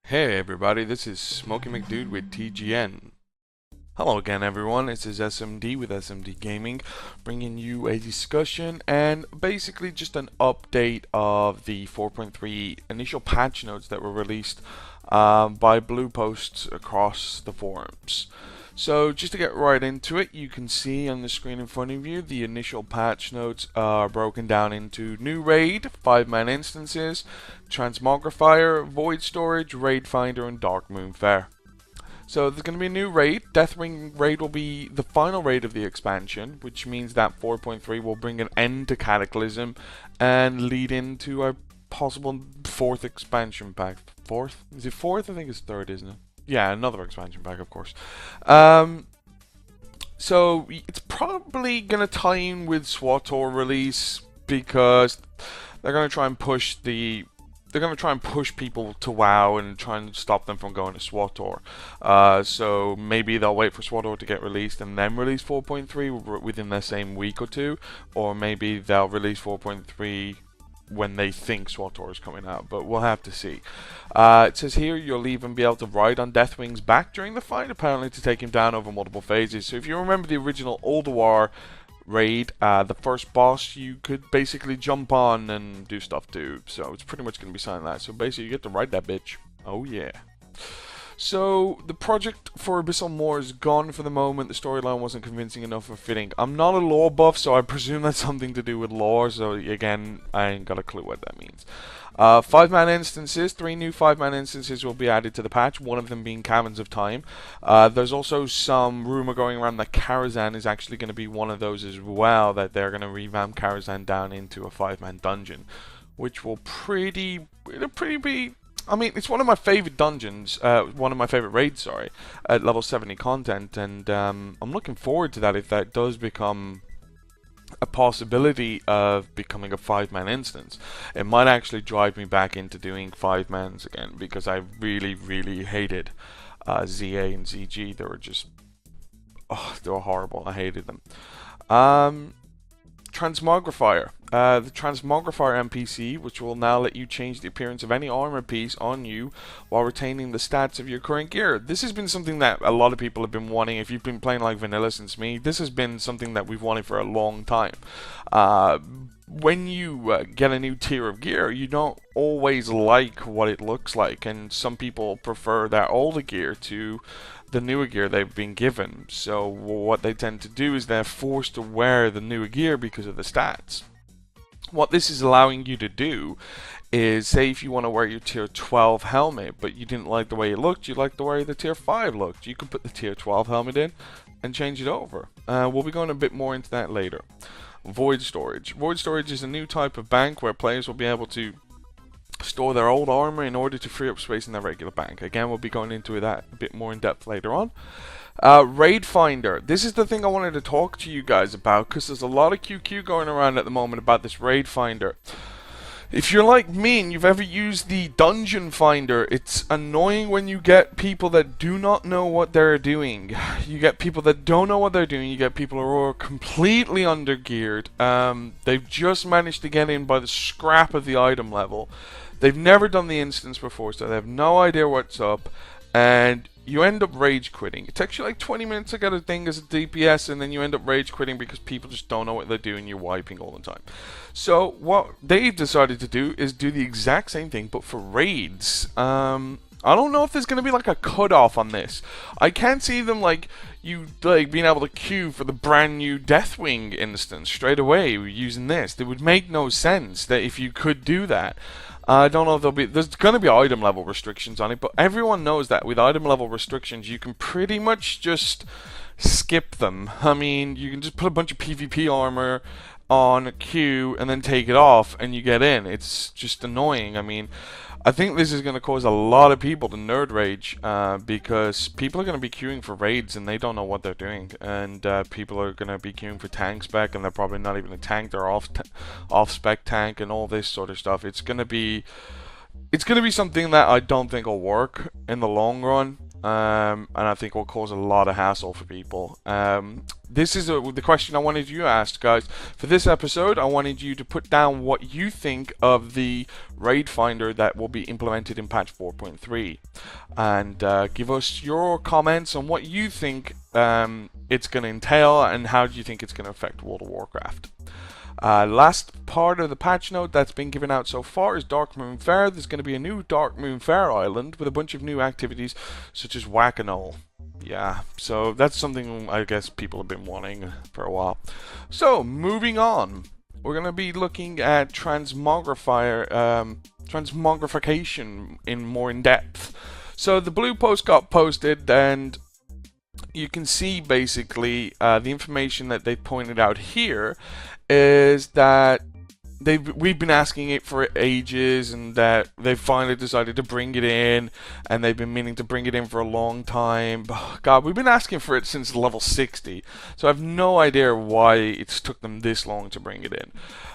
Hey everybody, this is Smokey McDude with TGN. Hello again everyone, this is SMD with SMD Gaming, bringing you a discussion and basically just an update of the 4.3 initial patch notes that were released by blue posts across the forums. So just to get right into it, you can see on the screen in front of you the initial patch notes are broken down into new raid, 5-man instances, Transmogrifier, void storage, raid finder, and dark moon fair. So there's going to be a new raid. Deathwing raid will be the final raid of the expansion, which means that 4.3 will bring an end to Cataclysm and lead into a possible fourth expansion pack. Fourth? Is it fourth? I think it's third, isn't it? Yeah, another expansion pack, of course. So it's probably gonna tie in with SWTOR release because they're gonna try and push people to WoW and try and stop them from going to SWTOR. So maybe they'll wait for SWTOR to get released and then release 4.3 within the same week or two, or maybe they'll release 4.3 when they think SWTOR is coming out, but we'll have to see. It says here you'll even be able to ride on Deathwing's back during the fight, apparently to take him down over multiple phases. So if you remember the original Ulduar raid, the first boss you could basically jump on and do stuff to, so it's pretty much going to be something like that. So basically you get to ride that bitch. Oh yeah. So the project for Abyssal Moor is gone for the moment. The storyline wasn't convincing enough or fitting. I'm not a lore buff, so I presume that's something to do with lore. So again, I ain't got a clue what that means. 5-man instances. 3 new 5-man instances will be added to the patch. One of them being Caverns of Time. There's also some rumor going around that Karazhan is actually going to be one of those as well. That they're going to revamp Karazhan down into a 5-man dungeon, which will I mean, it's one of my favorite dungeons, one of my favorite raids, sorry, at level 70 content, and I'm looking forward to that if that does become a possibility of becoming a 5-man instance. It might actually drive me back into doing 5-mans again, because I really, really hated ZA and ZG. They were just, they were horrible. I hated them. Transmogrifier. The Transmogrifier NPC, which will now let you change the appearance of any armor piece on you while retaining the stats of your current gear. This has been something that a lot of people have been wanting. If you've been playing like vanilla since me, this has been something that we've wanted for a long time. When you get a new tier of gear, you don't always like what it looks like, and some people prefer their older gear to the newer gear they've been given. So what they tend to do is they're forced to wear the newer gear because of the stats. What this is allowing you to do is, say if you want to wear your tier 12 helmet, but you didn't like the way it looked, you like the way the tier 5 looked, you could put the tier 12 helmet in and change it over. We'll be going a bit more into that later. Void storage. Void storage is a new type of bank where players will be able to store their old armor in order to free up space in their regular bank. Again, we'll be going into that a bit more in depth later on. Raid Finder. This is the thing I wanted to talk to you guys about, because there's a lot of QQ going around at the moment about this Raid Finder. If you're like me and you've ever used the Dungeon Finder, it's annoying when you get people that do not know what they're doing. You get people that don't know what they're doing. You get people who are completely undergeared. They've just managed to get in by the scrap of the item level. They've never done the instance before, so they have no idea what's up. And you end up rage quitting. It takes you like 20 minutes to get a thing as a DPS, and then you end up rage quitting because people just don't know what they're doing. You're wiping all the time. So what they've decided to do is do the exact same thing, but for raids. I don't know if there's going to be like a cutoff on this. I can't see them like being able to queue for the brand new Deathwing instance straight away using this. It would make no sense that if you could do that. I don't know if there's going to be item level restrictions on it, but everyone knows that with item level restrictions you can pretty much just skip them. I mean, you can just put a bunch of PvP armor on a queue and then take it off and you get in. It's just annoying. I mean, I think this is going to cause a lot of people to nerd rage because people are going to be queuing for raids and they don't know what they're doing, and people are going to be queuing for tank spec and they're probably not even a tank, they're off spec tank and all this sort of stuff. It's going to be something that I don't think will work in the long run. And I think will cause a lot of hassle for people. this is the question I wanted you to ask, guys. For this episode, I wanted you to put down what you think of the raid finder that will be implemented in patch 4.3, and give us your comments on what you think it's going to entail and how do you think it's going to affect World of Warcraft. Last part of the patch note that's been given out so far is Dark Moon Fair. There's going to be a new Dark Moon Fair island with a bunch of new activities such as Whack-A-Null. Yeah, so that's something I guess people have been wanting for a while. So, moving on. We're going to be looking at Transmogrification more in depth. So, the blue post got posted, and you can see basically the information that they pointed out here is that we've been asking it for ages, and that they've finally decided to bring it in, and they've been meaning to bring it in for a long time. God, we've been asking for it since level 60, so I have no idea why it's took them this long to bring it in.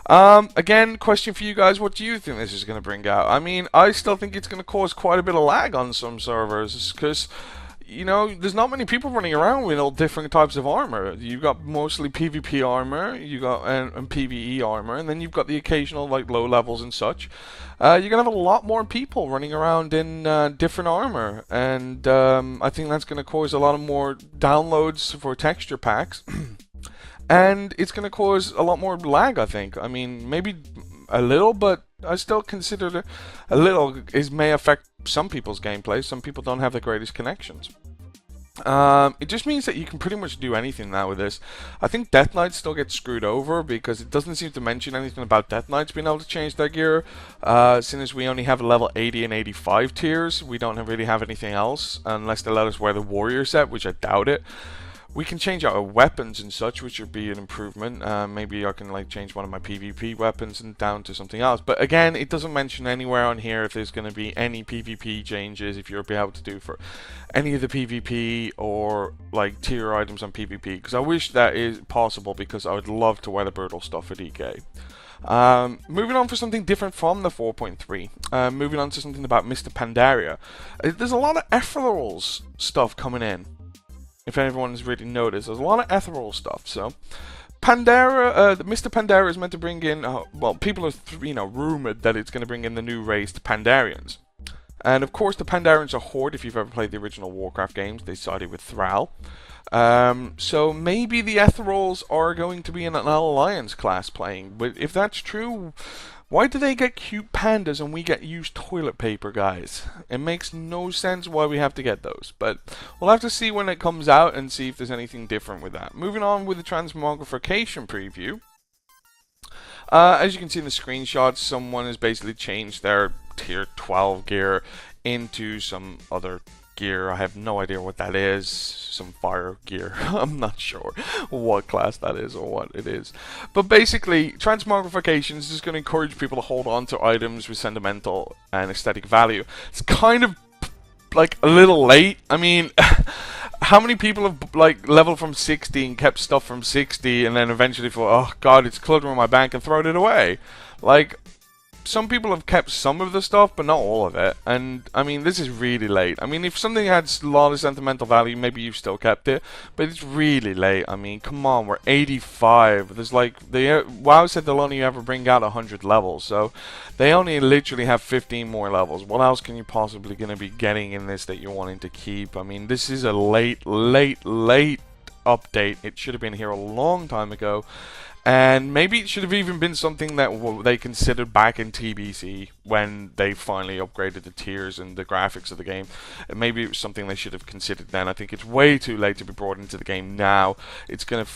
Again, question for you guys, what do you think this is going to bring out? I mean, I still think it's going to cause quite a bit of lag on some servers, because you know, there's not many people running around with all different types of armor. You've got mostly PvP armor, you got and PvE armor, and then you've got the occasional like low levels and such. You're gonna have a lot more people running around in different armor, and I think that's gonna cause a lot of more downloads for texture packs, and it's gonna cause a lot more lag. I think. I mean, maybe a little, but I still consider that a little may affect some people's gameplay. Some people don't have the greatest connections. It just means that you can pretty much do anything now with this. I think Death Knights still get screwed over because it doesn't seem to mention anything about Death Knights being able to change their gear. Since as we only have level 80 and 85 tiers, we don't really have anything else unless they let us wear the warrior set, which I doubt it. We can change our weapons and such, which would be an improvement. Maybe I can like change one of my PvP weapons and down to something else. But again, it doesn't mention anywhere on here if there's going to be any PvP changes, if you'll be able to do for any of the PvP or like tier items on PvP. Because I wish that is possible, because I would love to wear the brutal stuff at EK. Moving on for something different from the 4.3. Moving on to something about Mr. Pandaria. There's a lot of Ethereals stuff coming in. If everyone's really noticed, there's a lot of ethereal stuff. So, Pandara, Mr. Pandara is meant to bring in. Well, people are rumored that it's going to bring in the new race, the Pandarians, and of course the Pandarians are Horde. If you've ever played the original Warcraft games, they sided with Thrall. So maybe the Ethereals are going to be in an alliance class playing. But if that's true, why do they get cute pandas and we get used toilet paper, guys? It makes no sense why we have to get those. But we'll have to see when it comes out and see if there's anything different with that. Moving on with the Transmogrification preview. As you can see in the screenshots, someone has basically changed their tier 12 gear into some other gear. I have no idea what that is. Some fire gear. I'm not sure what class that is or what it is. But basically, Transmogrification is just going to encourage people to hold on to items with sentimental and aesthetic value. It's kind of like a little late. I mean, how many people have like leveled from 60 and kept stuff from 60 and then eventually thought, oh god, it's cluttering my bank, and thrown it away? Like, some people have kept some of the stuff, but not all of it. And, I mean, this is really late. I mean, if something had a lot of sentimental value, maybe you've still kept it. But it's really late. I mean, come on, we're 85. There's like, WoW said they'll only ever bring out 100 levels. So, they only literally have 15 more levels. What else can you possibly going to be getting in this that you're wanting to keep? I mean, this is a late update. It should have been here a long time ago. And maybe it should have even been something that they considered back in TBC when they finally upgraded the tiers and the graphics of the game. And maybe it was something they should have considered then. I think it's way too late to be brought into the game now. It's going to...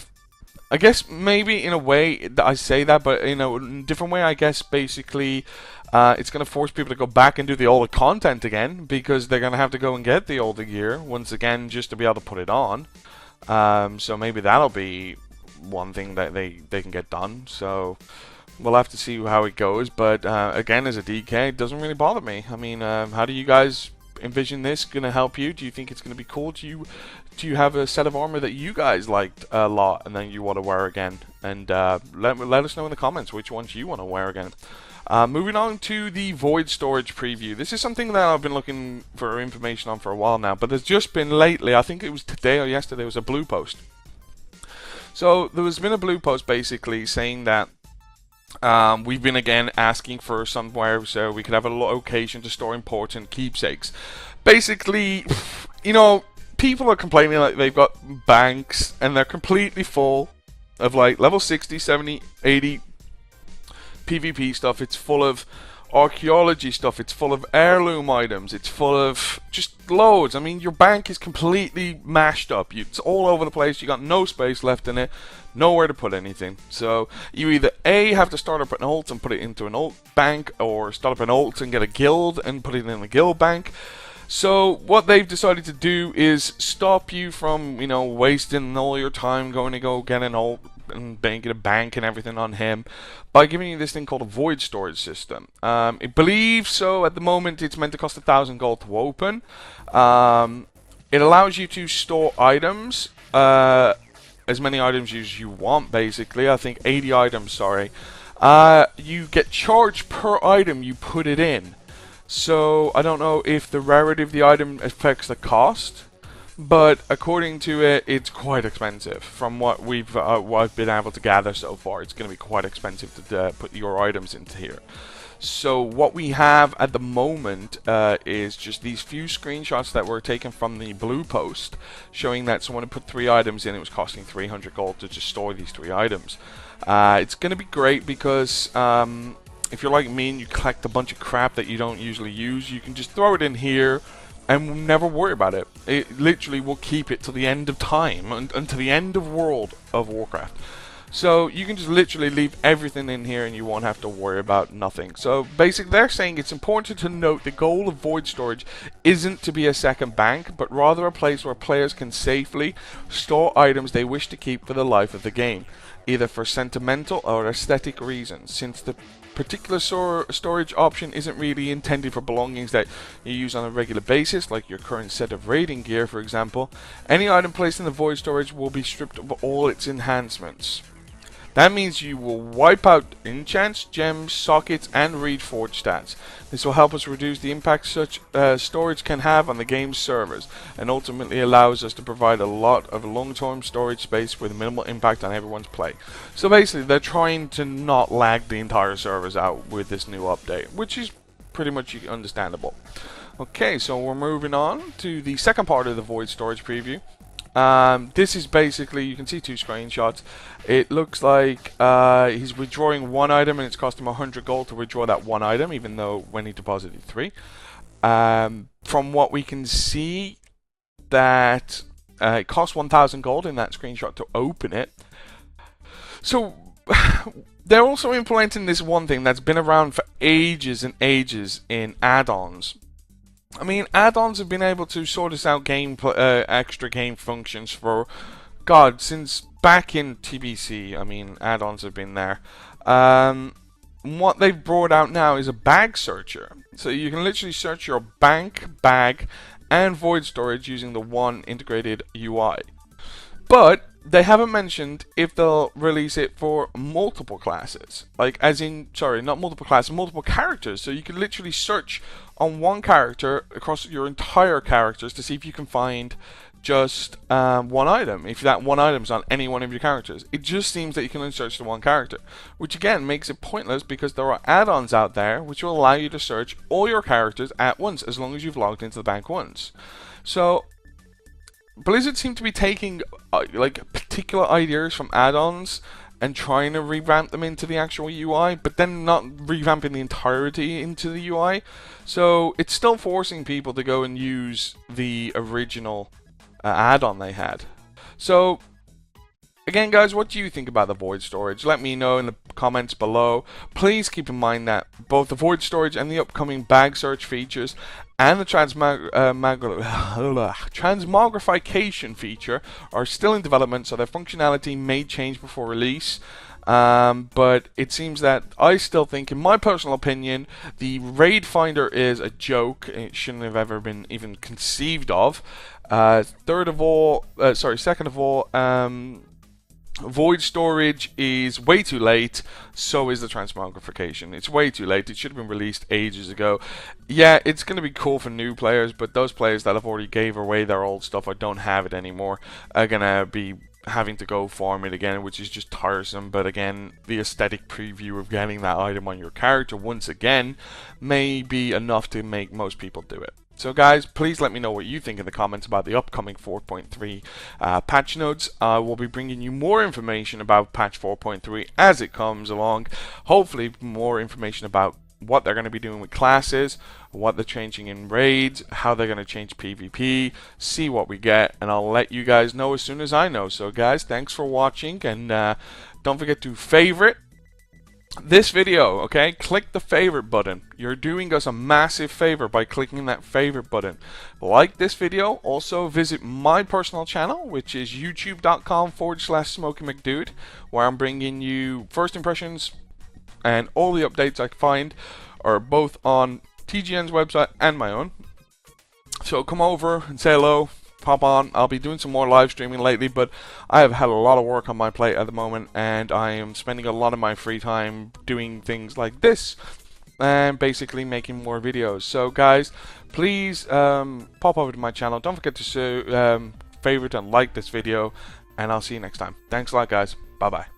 I guess maybe in a way I say that, but in a different way, I guess basically it's going to force people to go back and do the older content again, because they're going to have to go and get the older gear once again just to be able to put it on. So maybe that'll be one thing that they can get done. So we'll have to see how it goes. But again, as a DK, it doesn't really bother me. I mean, how do you guys envision this going to help you? Do you think it's going to be cool? Do you have a set of armor that you guys liked a lot and then you want to wear again? And let us know in the comments which ones you want to wear again. Moving on to the Void Storage preview. This is something that I've been looking for information on for a while now, but there's just been lately, I think it was today or yesterday, was a blue post. So there's been a blue post basically saying that we've been again asking for somewhere so we could have a location to store important keepsakes. Basically, you know, people are complaining like they've got banks and they're completely full of like level 60, 70, 80 PvP stuff. It's full of archaeology stuff, it's full of heirloom items, it's full of just loads. I mean, your bank is completely mashed up. It's all over the place. You got no space left in it, nowhere to put anything. So you either A, have to start up an ult and put it into an ult bank, or start up an ult and get a guild and put it in a guild bank. So what they've decided to do is stop you from, you know, wasting all your time going to go get an ult and get a bank and everything on him by giving you this thing called a void storage system. I believe so. At the moment, it's meant to cost 1,000 gold to open. It allows you to store items, as many items as you want. Basically, I think 80 items. Sorry, you get charged per item you put it in. So I don't know if the rarity of the item affects the cost, but according to it, it's quite expensive. From what I've been able to gather so far, it's going to be quite expensive to put your items into here. So what we have at the moment is just these few screenshots that were taken from the blue post, showing that someone had put 3 items in. It was costing 300 gold to just store these 3 items. It's going to be great because if you're like me and you collect a bunch of crap that you don't usually use, you can just throw it in here and never worry about it. It literally will keep it to the end of time, until the end of World of Warcraft. So you can just literally leave everything in here and you won't have to worry about nothing. So basically they're saying it's important to note the goal of void storage isn't to be a second bank, but rather a place where players can safely store items they wish to keep for the life of the game, either for sentimental or aesthetic reasons. Since the particular storage option isn't really intended for belongings that you use on a regular basis, like your current set of raiding gear for example, any item placed in the void storage will be stripped of all its enhancements. That means you will wipe out enchants, gems, sockets, and reforged stats. This will help us reduce the impact such storage can have on the game's servers, and ultimately allows us to provide a lot of long-term storage space with minimal impact on everyone's play. So basically, they're trying to not lag the entire servers out with this new update, which is pretty much understandable. Okay, so we're moving on to the second part of the void storage preview. This is basically, you can see 2 screenshots. It looks like he's withdrawing 1 item and it's cost him 100 gold to withdraw that 1 item, even though when he deposited 3. From what we can see, that it costs 1,000 gold in that screenshot to open it. So they're also implementing this one thing that's been around for ages and ages in add-ons. I mean, add-ons have been able to sort us out extra game functions for, God, since back in TBC. I mean, add-ons have been there. What they've brought out now is a bag searcher. So you can literally search your bank, bag, and void storage using the one integrated UI. But they haven't mentioned if they'll release it for multiple classes. Like, as in, sorry, not multiple classes, multiple characters. So you can literally search on one character across your entire characters to see if you can find just one item. If that one item's on any one of your characters. It just seems that you can only search the one character. Which again makes it pointless because there are add-ons out there which will allow you to search all your characters at once as long as you've logged into the bank once. So Blizzard seem to be taking like particular ideas from add-ons and trying to revamp them into the actual UI, but then not revamping the entirety into the UI. So it's still forcing people to go and use the original add-on they had. So again, guys, what do you think about the void storage? Let me know in the comments below. Please keep in mind that both the void storage and the upcoming bag search features and the Transmogrification feature are still in development, so their functionality may change before release. But it seems that I still think, in my personal opinion, the raid finder is a joke. It shouldn't have ever been even conceived of. Second of all, void storage is way too late, so is the Transmogrification. It's way too late. It should have been released ages ago. Yeah, it's going to be cool for new players, but those players that have already gave away their old stuff or don't have it anymore are going to be having to go farm it again, which is just tiresome. But again, the aesthetic preview of getting that item on your character once again may be enough to make most people do it. So guys, please let me know what you think in the comments about the upcoming 4.3 patch notes. I will be bringing you more information about patch 4.3 as it comes along. Hopefully more information about what they're going to be doing with classes, what they're changing in raids, how they're going to change PvP, see what we get, and I'll let you guys know as soon as I know. So guys, thanks for watching, and don't forget to favorite this video, okay? Click the favorite button. You're doing us a massive favor by clicking that favorite button. Like this video. Also visit my personal channel, which is youtube.com/SmokeyMcDude, where I'm bringing you first impressions and all the updates I find are both on TGN's website and my own. So come over and say hello. Pop on. I'll be doing some more live streaming lately, but I have had a lot of work on my plate at the moment, and I am spending a lot of my free time doing things like this and basically making more videos. So guys, please pop over to my channel. Don't forget to favorite and like this video, and I'll see you next time. Thanks a lot, guys. Bye bye.